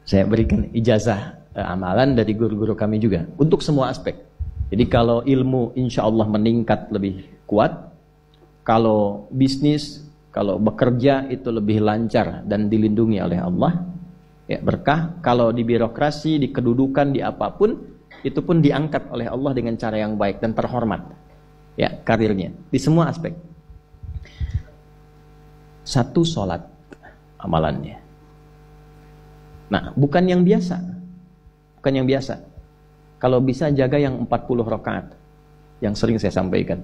Saya berikan ijazah amalan dari guru-guru kami juga untuk semua aspek. Jadi kalau ilmu insya Allah meningkat lebih kuat, kalau bisnis, kalau bekerja itu lebih lancar dan dilindungi oleh Allah, ya berkah. Kalau di birokrasi, di kedudukan, di apapun, itu pun diangkat oleh Allah dengan cara yang baik dan terhormat, ya karirnya di semua aspek. Satu sholat amalannya. Nah, bukan yang biasa. Bukan yang biasa. Kalau bisa jaga yang 40 rakaat. Yang sering saya sampaikan.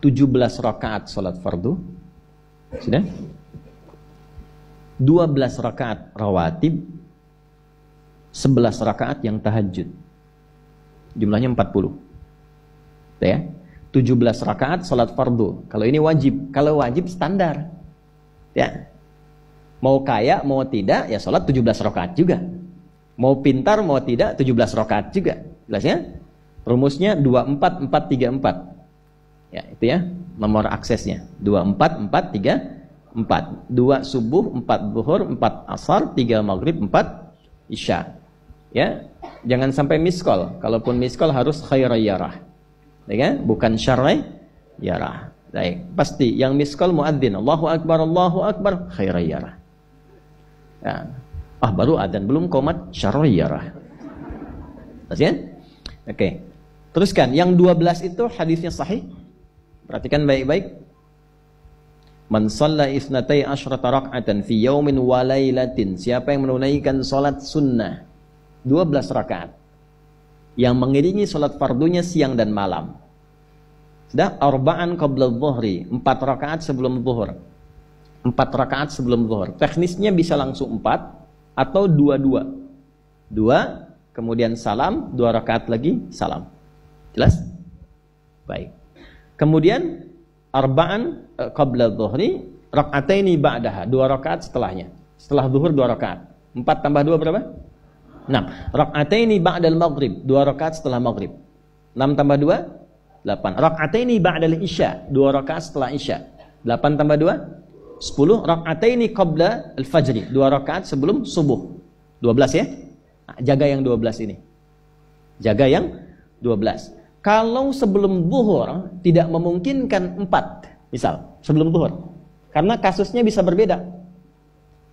17 rakaat sholat fardu. Sudah? 12 rakaat rawatib. 11 rakaat yang tahajud. Jumlahnya 40. Ya? 17 rakaat sholat fardu. Kalau ini wajib. Kalau wajib standar. Ya. Mau kaya, mau tidak, ya sholat 17 rakaat juga. Mau pintar, mau tidak, 17 rakaat juga. Jelas ya? Rumusnya 24, 4, 3, 4. Ya, itu ya, nomor aksesnya. 24, 4, 3, 4. 2 subuh, 4 zuhur, 4 asar, 3 maghrib, 4 isya. Ya, jangan sampai miskol. Kalaupun miskol harus khairayyarah. Ya kan? Bukan syarrayyarah. Baik, pasti yang miskol muadzin, Allahu akbar, khairayyarah. Ya. Baru adzan belum qomat syarrayyarah. Terus ya? Oke. Teruskan, yang 12 itu hadisnya sahih. Perhatikan baik-baik. Man shalla isnatai asyrata rak'atan fi yaumin wa lailatin. Siapa yang menunaikan salat sunnah 12 rakaat yang mengiringi salat fardunya siang dan malam. Sudah arba'an qabla dhuhri, 4 rakaat sebelum zuhur. 4 rakaat sebelum zuhur. Teknisnya bisa langsung 4 atau 2-2. 2 kemudian salam, 2 rakaat lagi salam. Jelas? Baik. Kemudian arba'an qabla dhuhri, rak'ataini ba'daha, 2 rakaat setelahnya. Setelah zuhur 2 rakaat. 4 tambah 2 berapa? 6. Rak'ataini ba'dal maghrib, 2 rakaat setelah maghrib. 6 tambah 2 8. Rak'ataini ba'dal isya, 2 rakaat setelah isya. 8 tambah 2 10. Rak'ataini qabla al-fajri, 2 rakaat sebelum subuh. 12 ya. Nah, jaga yang 12 ini. Jaga yang 12. Kalau sebelum zuhur tidak memungkinkan 4, misal sebelum zuhur, karena kasusnya bisa berbeda.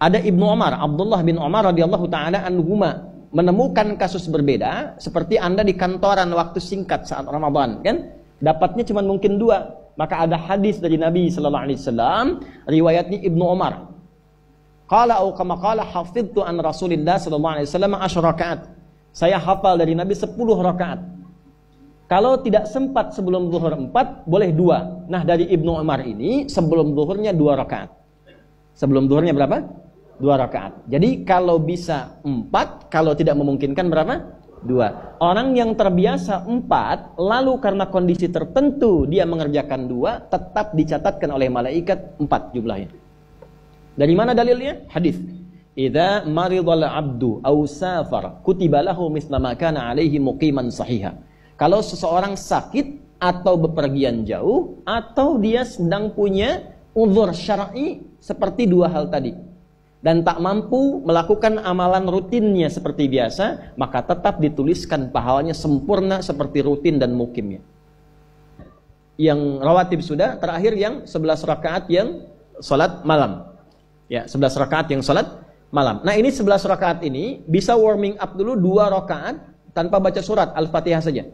Ada Ibnu Umar, Abdullah bin Umar radhiyallahu taala anhuma, menemukan kasus berbeda, seperti Anda di kantoran waktu singkat saat Ramadan, kan? Dapatnya cuma mungkin 2. Maka ada hadis dari Nabi sallallahu alaihi wasallam, riwayatnya Ibnu Umar. Qala au kama qala hafidtu an Rasulillah sallallahu alaihi wasallam 10 rakaat. Saya hafal dari Nabi 10 rakaat. Kalau tidak sempat sebelum zuhur 4, boleh 2. Nah, dari Ibnu Umar ini sebelum zuhurnya 2 rakaat. Sebelum zuhurnya berapa? 2 rakaat. Jadi kalau bisa 4, kalau tidak memungkinkan berapa? 2. Orang yang terbiasa 4, lalu karena kondisi tertentu dia mengerjakan 2, tetap dicatatkan oleh malaikat 4 jumlahnya. Dari mana dalilnya? Hadis. Idza maridal 'abdu aw safar kutiba lahu mithla ma kana 'alaihi muqiman sahiha. Kalau seseorang sakit atau bepergian jauh atau dia sedang punya uzur syar'i seperti 2 hal tadi, dan tak mampu melakukan amalan rutinnya seperti biasa, maka tetap dituliskan pahalanya sempurna seperti rutin dan mukimnya. Yang rawatib sudah, terakhir yang 11 rakaat yang salat malam. Ya, 11 rakaat yang salat malam. Nah, ini 11 rakaat ini bisa warming up dulu 2 rakaat tanpa baca surat, Al-Fatihah saja.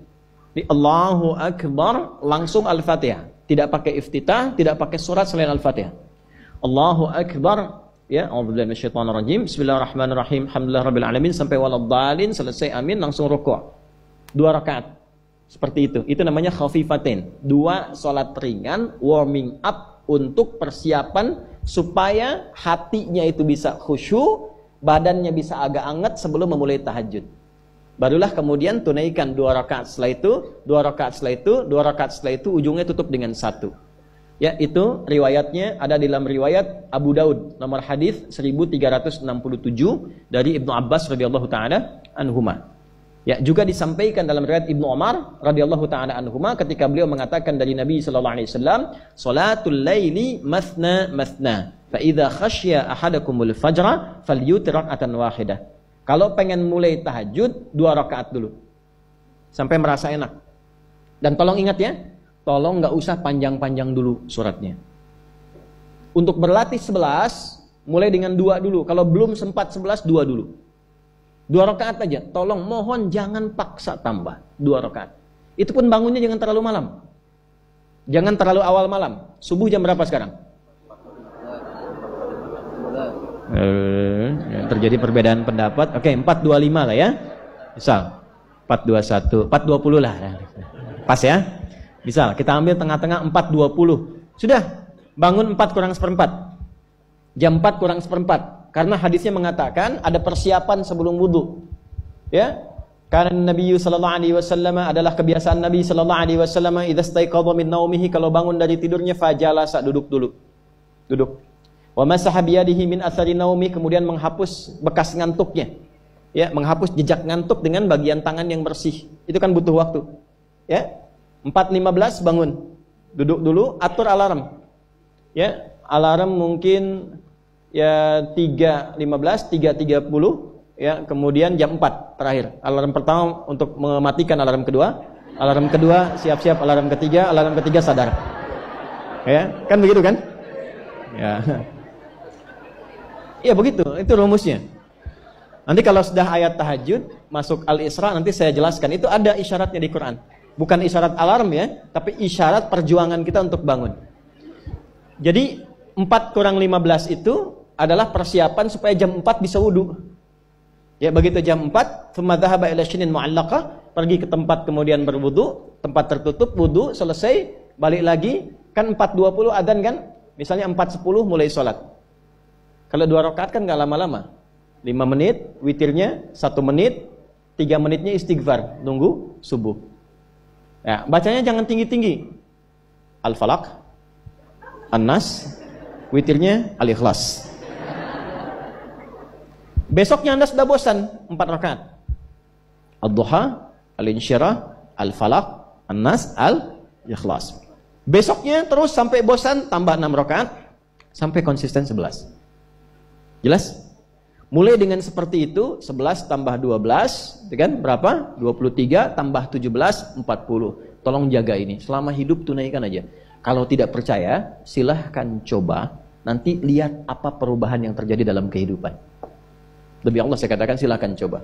Di Allahu Akbar langsung Al-Fatihah. Tidak pakai iftitah, tidak pakai surat selain Al-Fatihah. Allahu Akbar. Ya, a'udzubillahi minasyaitonirrajim. Bismillahirrahmanirrahim. Alhamdulillahirabbil alamin sampai waladhdallin, selesai amin langsung rukuk. 2 rakaat. Seperti itu. Itu namanya khafifatain. 2 salat ringan, warming up untuk persiapan supaya hatinya itu bisa khusyuk, badannya bisa agak hangat sebelum memulai tahajud. Barulah kemudian tunaikan 2 rakaat setelah itu, 2 rakaat setelah itu, 2 rakaat setelah itu, ujungnya tutup dengan 1. Ya, itu riwayatnya ada di dalam riwayat Abu Daud, nomor hadis 1367 dari Ibnu Abbas radhiyallahu taala anhuma. Ya, juga disampaikan dalam riwayat Ibnu Umar radhiyallahu taala anhuma ketika beliau mengatakan dari Nabi sallallahu alaihi wasallam, "Salatul laili mathna mathna, fa idza khasya ahadakumul fajra falyutir rak'atan wahidah." Kalau pengen mulai tahajud, 2 rakaat dulu. Sampai merasa enak. Dan tolong ingat ya, tolong nggak usah panjang-panjang dulu suratnya. Untuk berlatih 11, mulai dengan 2 dulu. Kalau belum sempat 11, 2 dulu. 2 rakaat aja. Tolong, mohon jangan paksa tambah 2 rakaat. Itu pun bangunnya jangan terlalu malam. Jangan terlalu awal malam. Subuh jam berapa sekarang? Terjadi perbedaan pendapat. Oke, 4.25 lah ya. Misal 4.21, 4.20 lah. Pas ya. Misal kita ambil tengah-tengah 4.20. Sudah, bangun 4 kurang seperempat. Jam 4 kurang seperempat. Karena hadisnya mengatakan ada persiapan sebelum wudu. Ya. Karena Nabi sallallahu alaihi wasallam adalah kebiasaan Nabi sallallahu alaihi wasallam idza staiqadha min naumihi, kalau bangun dari tidurnya fajalasa, duduk dulu. Duduk. Wa masaha biyadihi min athari naumi, kemudian menghapus bekas ngantuknya. Ya, menghapus jejak ngantuk dengan bagian tangan yang bersih. Itu kan butuh waktu. Ya. 4.15 bangun. Duduk dulu, atur alarm. Ya, alarm mungkin ya 3.15, 3.30, ya, kemudian jam 4 terakhir. Alarm pertama untuk mematikan alarm kedua. Alarm kedua siap-siap, alarm ketiga sadar. Ya, kan begitu kan? Ya. Ya begitu, itu rumusnya. Nanti kalau sudah ayat tahajud masuk Al-Isra, nanti saya jelaskan. Itu ada isyaratnya di Quran. Bukan isyarat alarm ya, tapi isyarat perjuangan kita untuk bangun. Jadi 4 kurang 15 itu adalah persiapan supaya jam 4 bisa wudu. Ya, begitu jam 4, thumma dhahaba ila shinin mu'allaqah, pergi ke tempat kemudian berwudu, tempat tertutup, wudu, selesai, balik lagi, kan 4.20 adzan kan? Misalnya 4.10 mulai sholat. Kalau 2 rakaat kan nggak lama-lama. 5 menit, witirnya 1 menit, 3 menitnya istighfar, nunggu subuh. Ya, bacanya jangan tinggi-tinggi. Al-Falaq, An-Nas, witirnya Al-Ikhlas. Besoknya Anda sudah bosan 4 rakaat. Ad-Duha, Al-Insyirah, Al-Falaq, An-Nas, Al-Ikhlas. Besoknya terus sampai bosan, tambah 6 rakaat sampai konsisten 11. Jelas? Mulai dengan seperti itu, 11 tambah 12, kan berapa? 23 tambah 17, 40. Tolong jaga ini, selama hidup tunaikan aja. Kalau tidak percaya, silahkan coba, nanti lihat apa perubahan yang terjadi dalam kehidupan. Demi Allah saya katakan silahkan coba.